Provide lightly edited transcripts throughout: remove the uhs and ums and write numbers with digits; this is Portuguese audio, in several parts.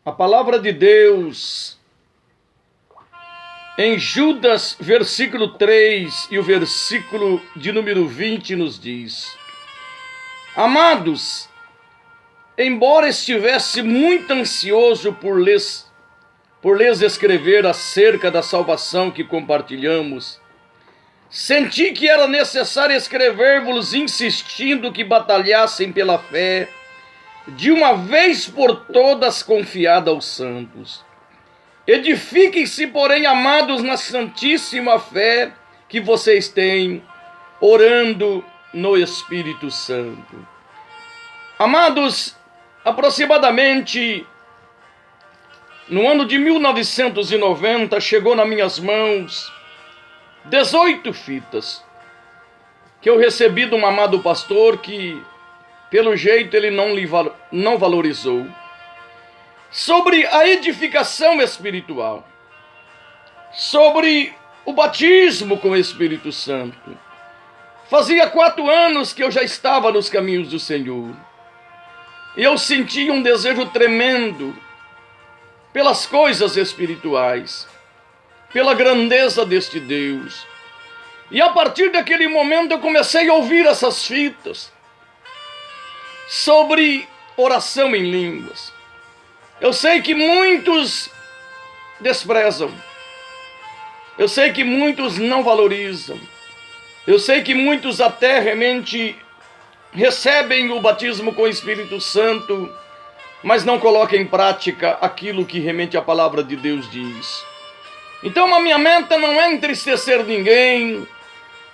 A palavra de Deus em Judas, versículo 3 e o versículo de número 20 nos diz: Amados, embora estivesse muito ansioso por lhes escrever acerca da salvação que compartilhamos, senti que era necessário escrever-vos insistindo que batalhassem pela fé, de uma vez por todas confiada aos santos. Edifiquem-se, porém, amados, na santíssima fé que vocês têm, orando no Espírito Santo. Amados, aproximadamente no ano de 1990, chegou nas minhas mãos 18 fitas que eu recebi de um amado pastor que, pelo jeito, ele não valorizou, sobre a edificação espiritual, sobre o batismo com o Espírito Santo. Fazia 4 anos que eu já estava nos caminhos do Senhor, e eu sentia um desejo tremendo pelas coisas espirituais, pela grandeza deste Deus. E a partir daquele momento eu comecei a ouvir essas fitas sobre oração em línguas. Eu sei que muitos desprezam, eu sei que muitos não valorizam, eu sei que muitos até realmente recebem o batismo com o Espírito Santo, mas não colocam em prática aquilo que realmente a palavra de Deus diz. Então a minha meta não é entristecer ninguém,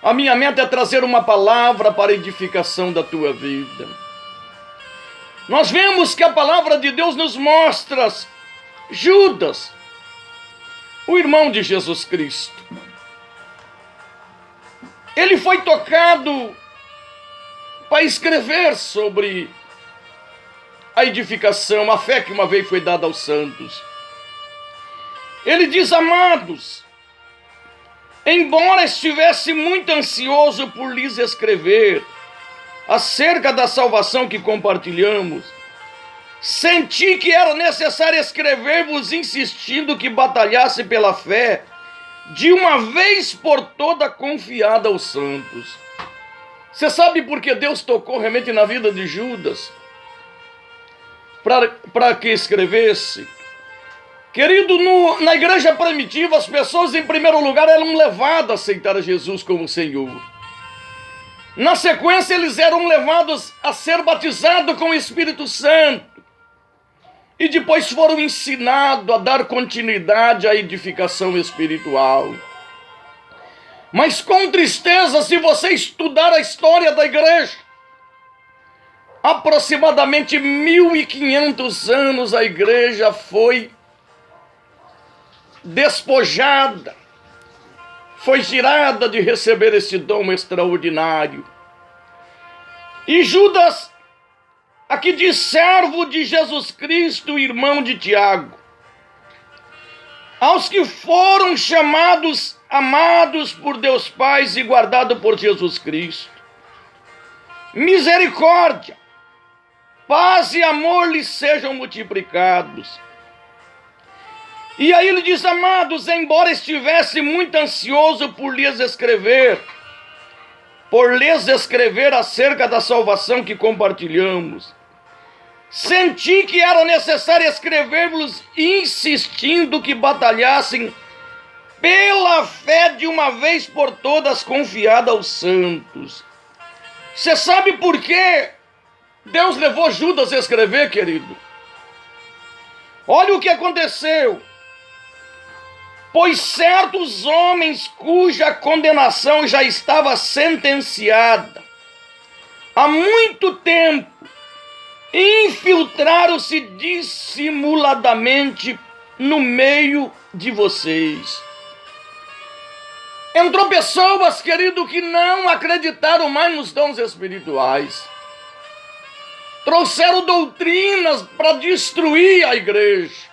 a minha meta é trazer uma palavra para a edificação da tua vida. Nós vemos que a palavra de Deus nos mostra Judas, o irmão de Jesus Cristo. Ele foi tocado para escrever sobre a edificação, a fé que uma vez foi dada aos santos. Ele diz: amados, embora estivesse muito ansioso por lhes escrever acerca da salvação que compartilhamos, senti que era necessário escrever-vos insistindo que batalhasse pela fé, de uma vez por toda confiada aos santos. Você sabe por que Deus tocou realmente na vida de Judas? Para que escrevesse? Querido, na igreja primitiva, as pessoas em primeiro lugar eram levadas a aceitar a Jesus como Senhor. Na sequência, eles eram levados a ser batizados com o Espírito Santo. E depois foram ensinados a dar continuidade à edificação espiritual. Mas com tristeza, se você estudar a história da igreja, aproximadamente 1500 anos a igreja foi despojada, foi tirada de receber esse dom extraordinário. E Judas, aqui diz servo de Jesus Cristo, irmão de Tiago, aos que foram chamados, amados por Deus Pai e guardados por Jesus Cristo, misericórdia, paz e amor lhes sejam multiplicados. E aí ele diz: amados, embora estivesse muito ansioso por lhes escrever acerca da salvação que compartilhamos, senti que era necessário escrever-vos insistindo que batalhassem pela fé de uma vez por todas confiada aos santos. Você sabe por que Deus levou Judas a escrever, querido? Olha o que aconteceu. Pois certos homens cuja condenação já estava sentenciada há muito tempo infiltraram-se dissimuladamente no meio de vocês. Entrou pessoas, querido, que não acreditaram mais nos dons espirituais. Trouxeram doutrinas para destruir a igreja.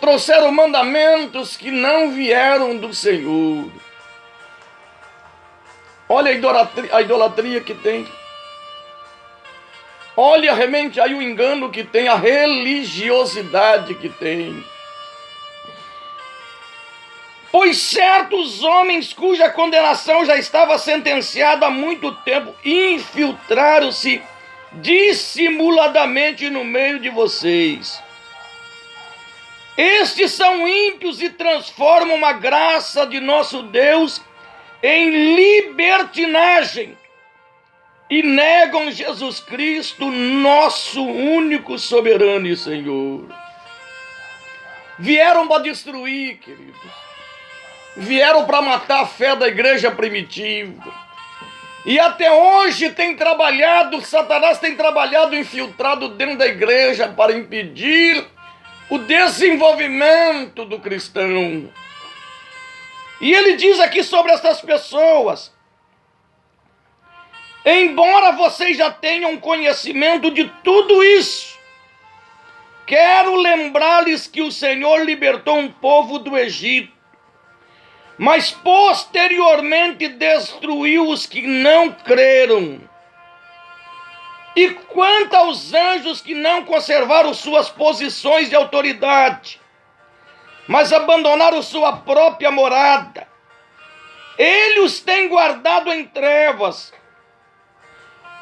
Trouxeram mandamentos que não vieram do Senhor. Olha a idolatria que tem. Olha realmente aí o engano que tem, a religiosidade que tem. Pois certos homens cuja condenação já estava sentenciada há muito tempo infiltraram-se dissimuladamente no meio de vocês. Estes são ímpios e transformam a graça de nosso Deus em libertinagem e negam Jesus Cristo, nosso único soberano e Senhor. Vieram para destruir, queridos. Vieram para matar a fé da igreja primitiva. E até hoje Satanás tem trabalhado infiltrado dentro da igreja para impedir o desenvolvimento do cristão. E ele diz aqui sobre essas pessoas: embora vocês já tenham conhecimento de tudo isso, quero lembrar-lhes que o Senhor libertou um povo do Egito, mas posteriormente destruiu os que não creram. E quanto aos anjos que não conservaram suas posições de autoridade, mas abandonaram sua própria morada, ele os tem guardado em trevas,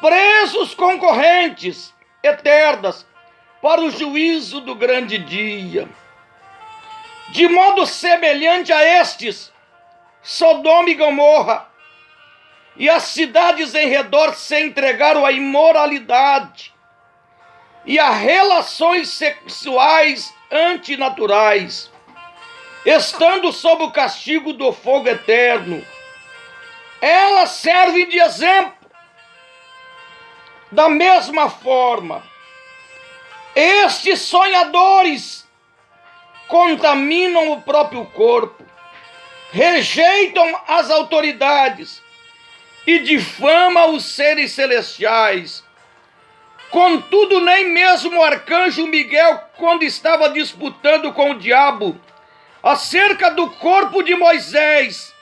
presos concorrentes eternas, para o juízo do grande dia. De modo semelhante a estes, Sodoma e Gomorra e as cidades em redor se entregaram à imoralidade e a relações sexuais antinaturais, estando sob o castigo do fogo eterno. Elas servem de exemplo. Da mesma forma, estes sonhadores contaminam o próprio corpo, rejeitam as autoridades e difamam os seres celestiais. Contudo, nem mesmo o arcanjo Miguel, quando estava disputando com o diabo acerca do corpo de Moisés,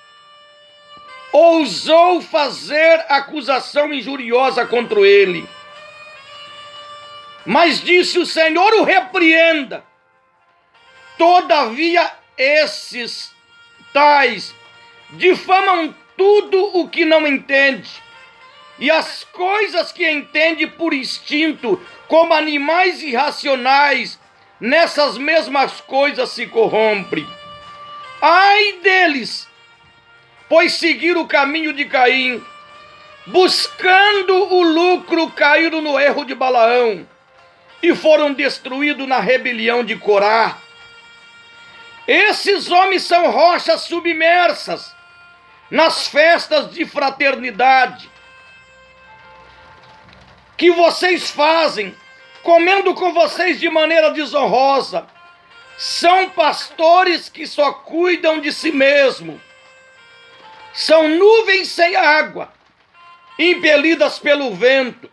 ousou fazer acusação injuriosa contra ele. Mas disse: o Senhor o repreenda. Todavia esses tais difamam tudo o que não entende, e as coisas que entende por instinto, como animais irracionais, nessas mesmas coisas se corrompem. Ai deles, pois seguiram o caminho de Caim, buscando o lucro, caíram no erro de Balaão e foram destruídos na rebelião de Corá. Esses homens são rochas submersas nas festas de fraternidade que vocês fazem, comendo com vocês de maneira desonrosa. São pastores que só cuidam de si mesmo. São nuvens sem água, impelidas pelo vento.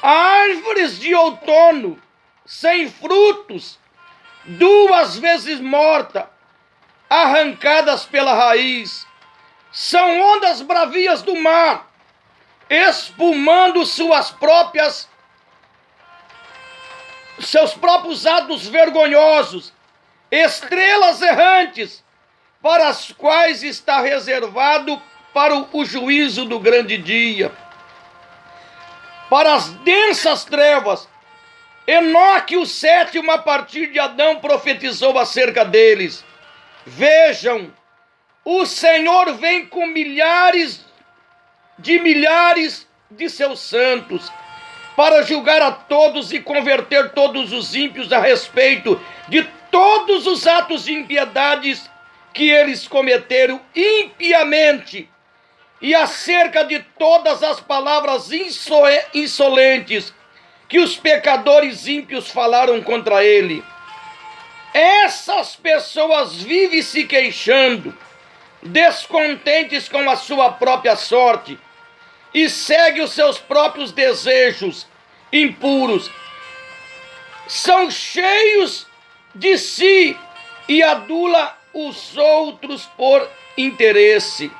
Árvores de outono, sem frutos, 2 vezes morta, arrancadas pela raiz. São ondas bravias do mar, espumando seus próprios atos vergonhosos, estrelas errantes, para as quais está reservado para o juízo do grande dia. Para as densas trevas, Enoque, o 7º a partir de Adão, profetizou acerca deles: vejam, o Senhor vem com milhares de seus santos, para julgar a todos e converter todos os ímpios a respeito de todos os atos de impiedades que eles cometeram impiamente, e acerca de todas as palavras insolentes que os pecadores ímpios falaram contra ele. Essas pessoas vivem se queixando, descontentes com a sua própria sorte, e seguem os seus próprios desejos impuros. São cheios de si e adula os outros por interesse.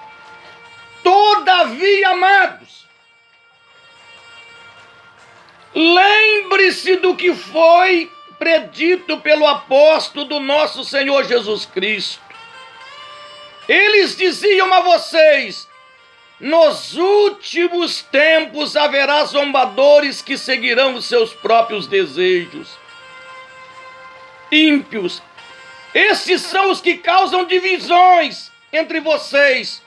Todavia, amados, Lembre-se do que foi predito pelo apóstolo do nosso Senhor Jesus Cristo. Eles diziam a vocês: nos últimos tempos haverá zombadores que seguirão os seus próprios desejos. Ímpios. Estes são os que causam divisões entre vocês,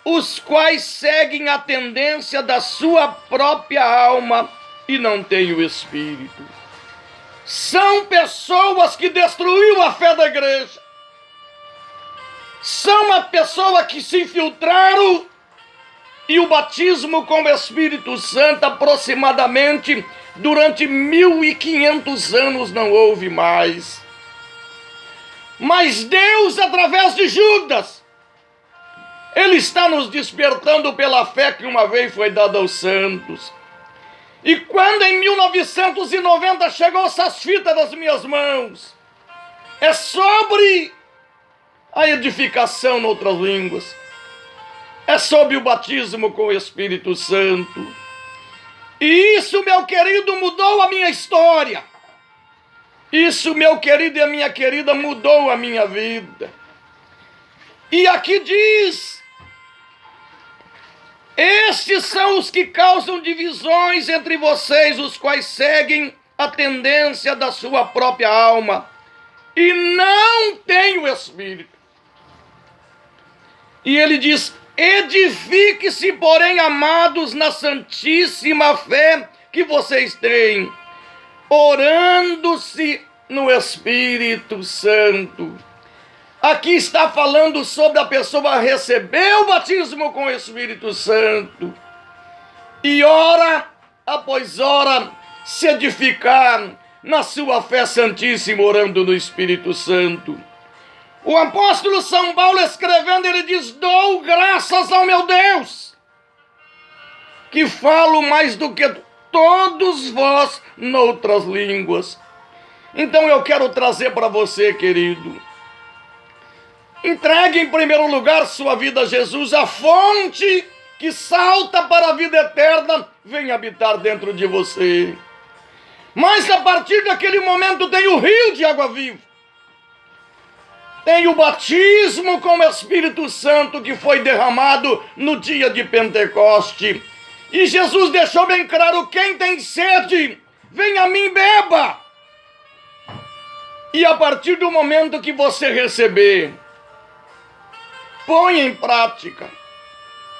os quais seguem a tendência da sua própria alma e não têm o Espírito. São pessoas que destruíram a fé da igreja. São a pessoa que se infiltraram e o batismo com o Espírito Santo aproximadamente durante 1500 anos não houve mais. Mas Deus, através de Judas, Ele está nos despertando pela fé que uma vez foi dada aos santos. E quando em 1990 chegou essas fitas das minhas mãos, é sobre a edificação em outras línguas, é sobre o batismo com o Espírito Santo. E isso, meu querido, mudou a minha história. Isso, meu querido e a minha querida, mudou a minha vida. E aqui diz: estes são os que causam divisões entre vocês, os quais seguem a tendência da sua própria alma e não têm o Espírito. E ele diz: edifique-se, porém, amados, na santíssima fé que vocês têm, orando-se no Espírito Santo. Aqui está falando sobre a pessoa receber o batismo com o Espírito Santo e hora após hora se edificar na sua fé santíssima, orando no Espírito Santo. O apóstolo São Paulo, escrevendo, ele diz: dou graças ao meu Deus, que falo mais do que todos vós noutras línguas. Então eu quero trazer para você, querido, entregue em primeiro lugar sua vida a Jesus, a fonte que salta para a vida eterna, vem habitar dentro de você. Mas a partir daquele momento tem o rio de água viva. Tem o batismo com o Espírito Santo que foi derramado no dia de Pentecoste. E Jesus deixou bem claro: quem tem sede, vem a mim, beba. E a partir do momento que você receber, põe em prática.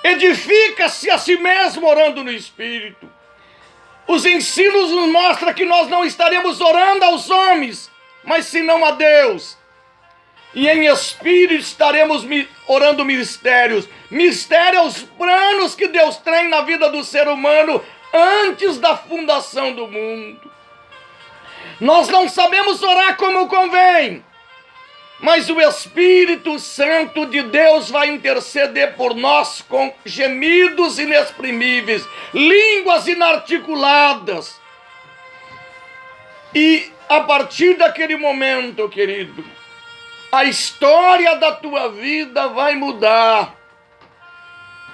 Edifica-se a si mesmo orando no Espírito. Os ensinos nos mostram que nós não estaremos orando aos homens, mas senão a Deus. E em Espírito estaremos orando mistérios. Mistério é os planos que Deus tem na vida do ser humano antes da fundação do mundo. Nós não sabemos orar como convém, mas o Espírito Santo de Deus vai interceder por nós com gemidos inexprimíveis, línguas inarticuladas. E a partir daquele momento, querido, a história da tua vida vai mudar.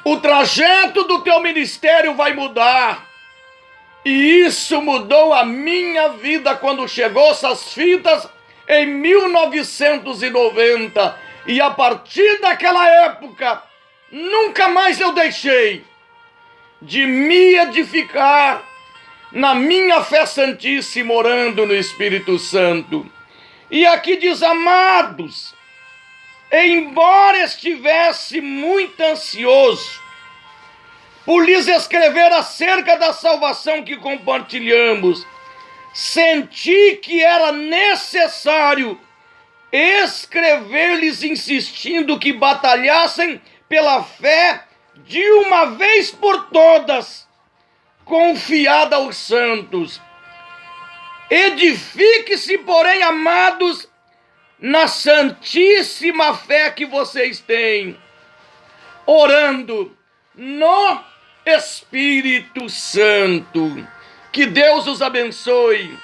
O trajeto do teu ministério vai mudar. E isso mudou a minha vida quando chegou essas fitas em 1990. E a partir daquela época, nunca mais eu deixei de me edificar na minha fé santíssima, orando no Espírito Santo. E aqui diz: amados, embora estivesse muito ansioso por lhes escrever acerca da salvação que compartilhamos, senti que era necessário escrever-lhes insistindo que batalhassem pela fé de uma vez por todas, confiada aos santos. Edifique-se, porém, amados, na santíssima fé que vocês têm, orando no Espírito Santo. Que Deus os abençoe,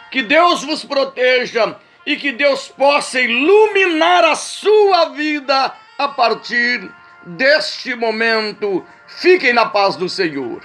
que Deus vos proteja e que Deus possa iluminar a sua vida a partir deste momento. Fiquem na paz do Senhor.